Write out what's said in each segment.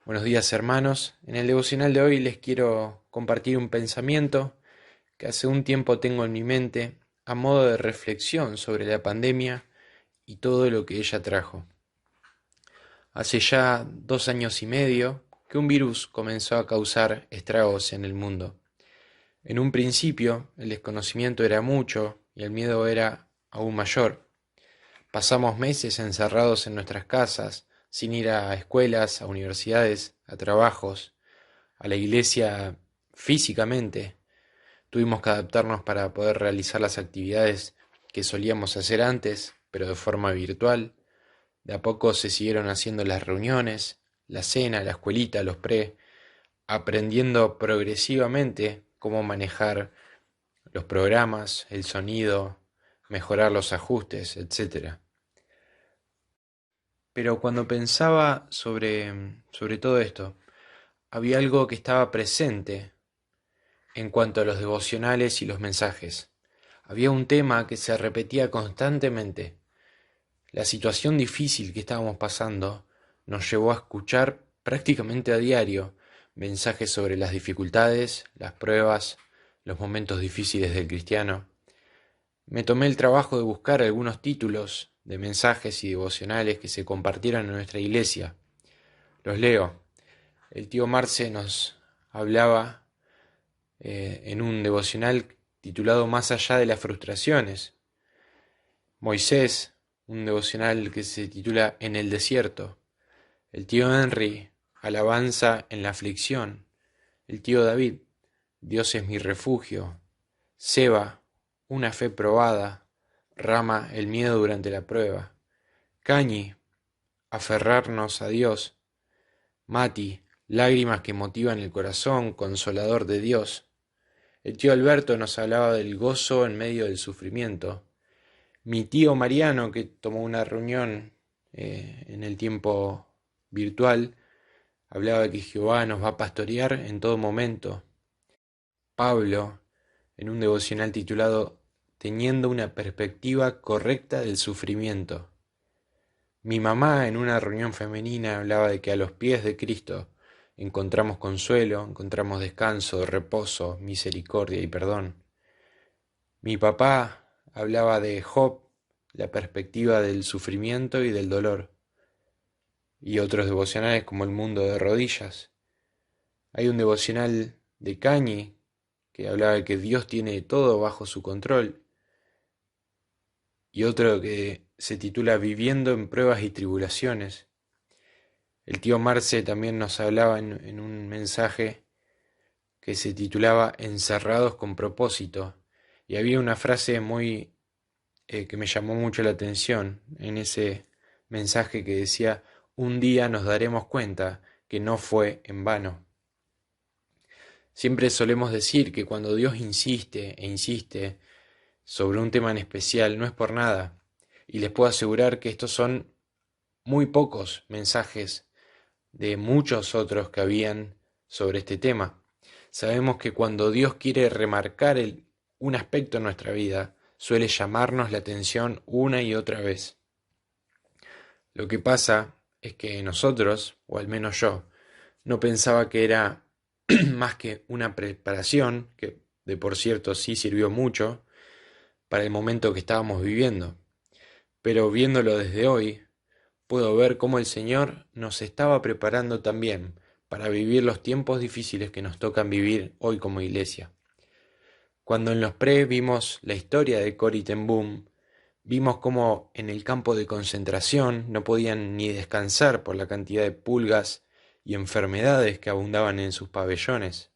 Buenos días, hermanos. En el devocional de hoy les quiero compartir un pensamiento que hace un tiempo tengo en mi mente a modo de reflexión sobre la pandemia y todo lo que ella trajo. Hace ya 2 años y medio que un virus comenzó a causar estragos en el mundo. En un principio el desconocimiento era mucho y el miedo era aún mayor. Pasamos meses encerrados en nuestras casas, sin ir a escuelas, a universidades, a trabajos, a la iglesia físicamente. Tuvimos que adaptarnos para poder realizar las actividades que solíamos hacer antes, pero de forma virtual. De a poco se siguieron haciendo las reuniones, la cena, la escuelita, los aprendiendo progresivamente cómo manejar los programas, el sonido, mejorar los ajustes, etcétera. Pero cuando pensaba sobre todo esto, había algo que estaba presente en cuanto a los devocionales y los mensajes. Había un tema que se repetía constantemente. La situación difícil que estábamos pasando nos llevó a escuchar prácticamente a diario mensajes sobre las dificultades, las pruebas, los momentos difíciles del cristiano. Me tomé el trabajo de buscar algunos títulos de mensajes y devocionales que se compartieron en nuestra iglesia. Los leo. El tío Marce nos hablaba en un devocional titulado Más allá de las frustraciones. Moisés, un devocional que se titula En el desierto. El tío Henry, Alabanza en la aflicción. El tío David, Dios es mi refugio. Seba, Una fe probada. Rama, el miedo durante la prueba. Cañi, Aferrarnos a Dios. Mati, Lágrimas que motivan el corazón, consolador de Dios. El tío Alberto nos hablaba del gozo en medio del sufrimiento. Mi tío Mariano, que tomó una reunión en el tiempo virtual, hablaba de que Jehová nos va a pastorear en todo momento. Pablo, en un devocional titulado Teniendo una perspectiva correcta del sufrimiento. Mi mamá, en una reunión femenina, hablaba de que a los pies de Cristo encontramos consuelo, encontramos descanso, reposo, misericordia y perdón. Mi papá hablaba de Job, la perspectiva del sufrimiento y del dolor, y otros devocionales como El mundo de rodillas. Hay un devocional de Cañi que hablaba de que Dios tiene todo bajo su control, y otro que se titula Viviendo en pruebas y tribulaciones. El tío Marce también nos hablaba en un mensaje que se titulaba Encerrados con propósito, y había una frase muy que me llamó mucho la atención en ese mensaje que decía, un día nos daremos cuenta que no fue en vano. Siempre solemos decir que cuando Dios insiste e insiste sobre un tema en especial no es por nada, y les puedo asegurar que estos son muy pocos mensajes de muchos otros que habían sobre este tema. Sabemos que cuando Dios quiere remarcar un aspecto en nuestra vida, suele llamarnos la atención una y otra vez. Lo que pasa es que nosotros, o al menos yo, no pensaba que era más que una preparación, que de por cierto sí sirvió mucho, para el momento que estábamos viviendo. Pero viéndolo desde hoy, puedo ver cómo el Señor nos estaba preparando también para vivir los tiempos difíciles que nos tocan vivir hoy como iglesia. Cuando en los vimos la historia de Corrie ten Boom, vimos cómo en el campo de concentración no podían ni descansar por la cantidad de pulgas y enfermedades que abundaban en sus pabellones.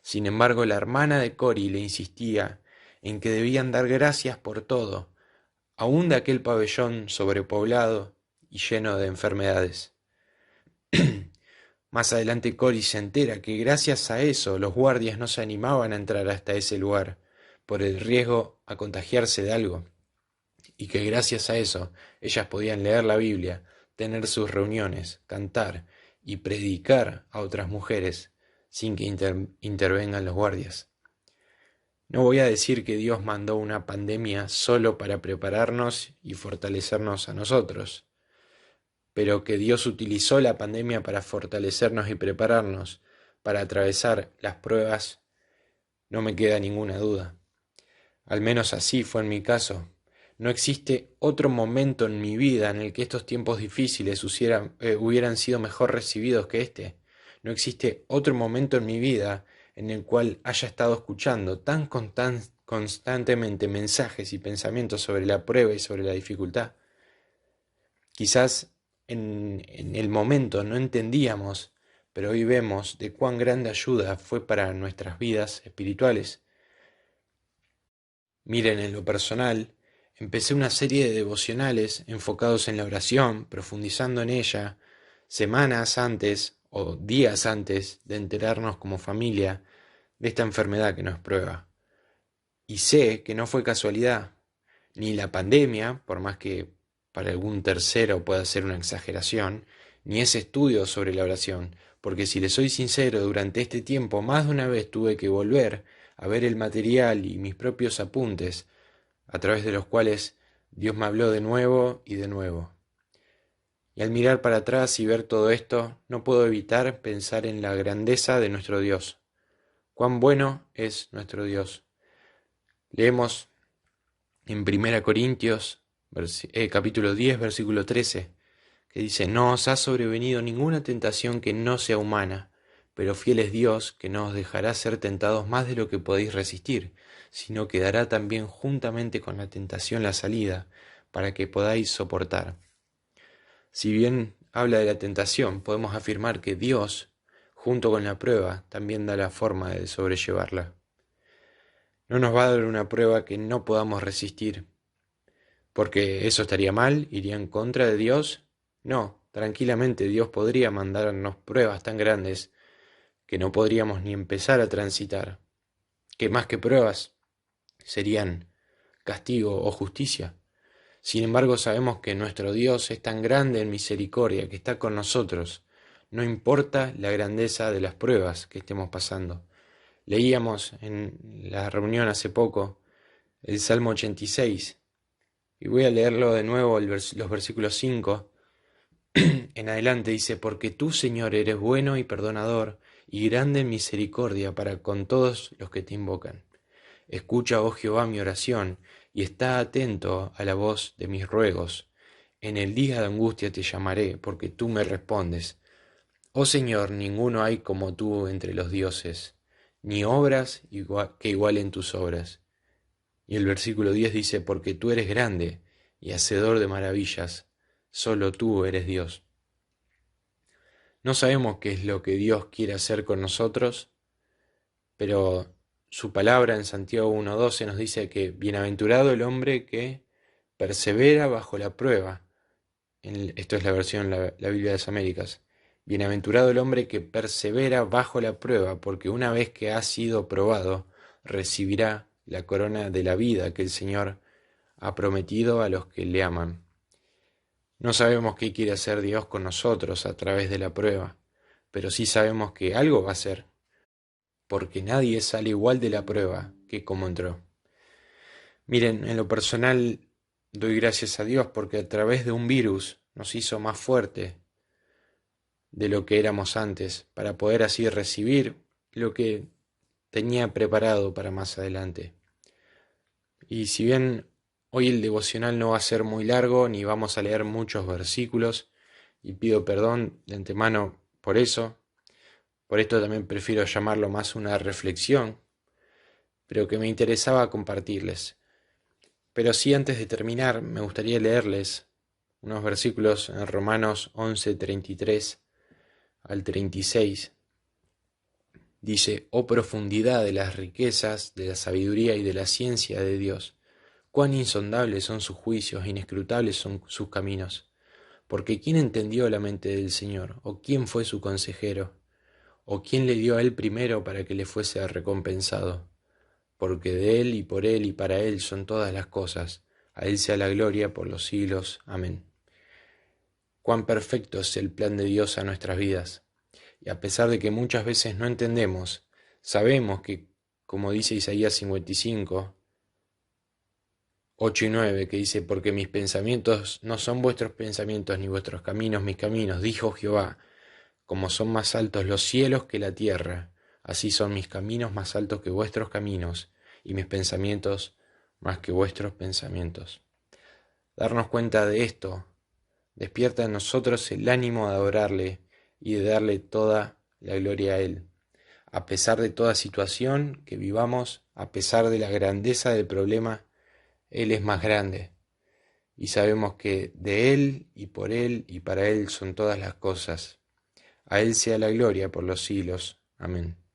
Sin embargo, la hermana de Corrie le insistía en que debían dar gracias por todo, aún de aquel pabellón sobrepoblado y lleno de enfermedades. Más adelante Cory se entera que gracias a eso los guardias no se animaban a entrar hasta ese lugar por el riesgo a contagiarse de algo, y que gracias a eso ellas podían leer la Biblia, tener sus reuniones, cantar y predicar a otras mujeres sin que intervengan los guardias. No voy a decir que Dios mandó una pandemia solo para prepararnos y fortalecernos a nosotros, pero que Dios utilizó la pandemia para fortalecernos y prepararnos para atravesar las pruebas, no me queda ninguna duda. Al menos así fue en mi caso. No existe otro momento en mi vida en el que estos tiempos difíciles hubieran sido mejor recibidos que este. No existe otro momento en mi vida en el cual haya estado escuchando tan constantemente mensajes y pensamientos sobre la prueba y sobre la dificultad. Quizás en el momento no entendíamos, pero hoy vemos de cuán grande ayuda fue para nuestras vidas espirituales. Miren, en lo personal, empecé una serie de devocionales enfocados en la oración, profundizando en ella, semanas antes o días antes de enterarnos como familia de esta enfermedad que nos prueba. Y sé que no fue casualidad, ni la pandemia, por más que para algún tercero pueda ser una exageración, ni ese estudio sobre la oración, porque si le soy sincero, durante este tiempo más de una vez tuve que volver a ver el material y mis propios apuntes, a través de los cuales Dios me habló de nuevo y de nuevo. Y al mirar para atrás y ver todo esto, no puedo evitar pensar en la grandeza de nuestro Dios. Cuán bueno es nuestro Dios. Leemos en 1 Corintios, capítulo 10, versículo 13, que dice: No os ha sobrevenido ninguna tentación que no sea humana, pero fiel es Dios, que no os dejará ser tentados más de lo que podéis resistir, sino que dará también juntamente con la tentación la salida, para que podáis soportar. Si bien habla de la tentación, podemos afirmar que Dios, junto con la prueba, también da la forma de sobrellevarla. No nos va a dar una prueba que no podamos resistir, porque eso estaría mal, iría en contra de Dios. No, tranquilamente Dios podría mandarnos pruebas tan grandes que no podríamos ni empezar a transitar, que más que pruebas serían castigo o justicia. Sin embargo, sabemos que nuestro Dios es tan grande en misericordia, que está con nosotros, no importa la grandeza de las pruebas que estemos pasando. Leíamos en la reunión hace poco el Salmo 86, y voy a leerlo de nuevo, los versículos 5 en adelante. Dice: Porque tú, Señor, eres bueno y perdonador, y grande en misericordia para con todos los que te invocan. Escucha, oh Jehová, mi oración, y está atento a la voz de mis ruegos. En el día de angustia te llamaré, porque tú me respondes. Oh Señor, ninguno hay como tú entre los dioses, ni obras que igualen tus obras. Y el versículo 10 dice: Porque tú eres grande y hacedor de maravillas, solo tú eres Dios. No sabemos qué es lo que Dios quiere hacer con nosotros, pero su palabra en Santiago 1:12 nos dice que bienaventurado el hombre que persevera bajo la prueba. Esto es la versión, la Biblia de las Américas. Bienaventurado el hombre que persevera bajo la prueba, porque una vez que ha sido probado, recibirá la corona de la vida que el Señor ha prometido a los que le aman. No sabemos qué quiere hacer Dios con nosotros a través de la prueba, pero sí sabemos que algo va a hacer, porque nadie sale igual de la prueba que como entró. Miren, en lo personal doy gracias a Dios porque a través de un virus nos hizo más fuerte de lo que éramos antes, para poder así recibir lo que tenía preparado para más adelante. Y si bien hoy el devocional no va a ser muy largo, ni vamos a leer muchos versículos, y pido perdón de antemano por eso, por esto también prefiero llamarlo más una reflexión, pero que me interesaba compartirles. Pero sí, antes de terminar, me gustaría leerles unos versículos en Romanos 11:33 al 36. Dice: Oh profundidad de las riquezas, de la sabiduría y de la ciencia de Dios, cuán insondables son sus juicios, inescrutables son sus caminos. Porque ¿quién entendió la mente del Señor? ¿O quién fue su consejero? ¿O quién le dio a él primero para que le fuese recompensado? Porque de él y por él y para él son todas las cosas. A él sea la gloria por los siglos. Amén. Cuán perfecto es el plan de Dios a nuestras vidas. Y a pesar de que muchas veces no entendemos, sabemos que, como dice Isaías 55, 8 y 9, que dice, porque mis pensamientos no son vuestros pensamientos, ni vuestros caminos mis caminos, dijo Jehová. Como son más altos los cielos que la tierra, así son mis caminos más altos que vuestros caminos, y mis pensamientos más que vuestros pensamientos. Darnos cuenta de esto despierta en nosotros el ánimo de adorarle y de darle toda la gloria a Él. A pesar de toda situación que vivamos, a pesar de la grandeza del problema, Él es más grande. Y sabemos que de Él y por Él y para Él son todas las cosas. A Él sea la gloria por los siglos. Amén.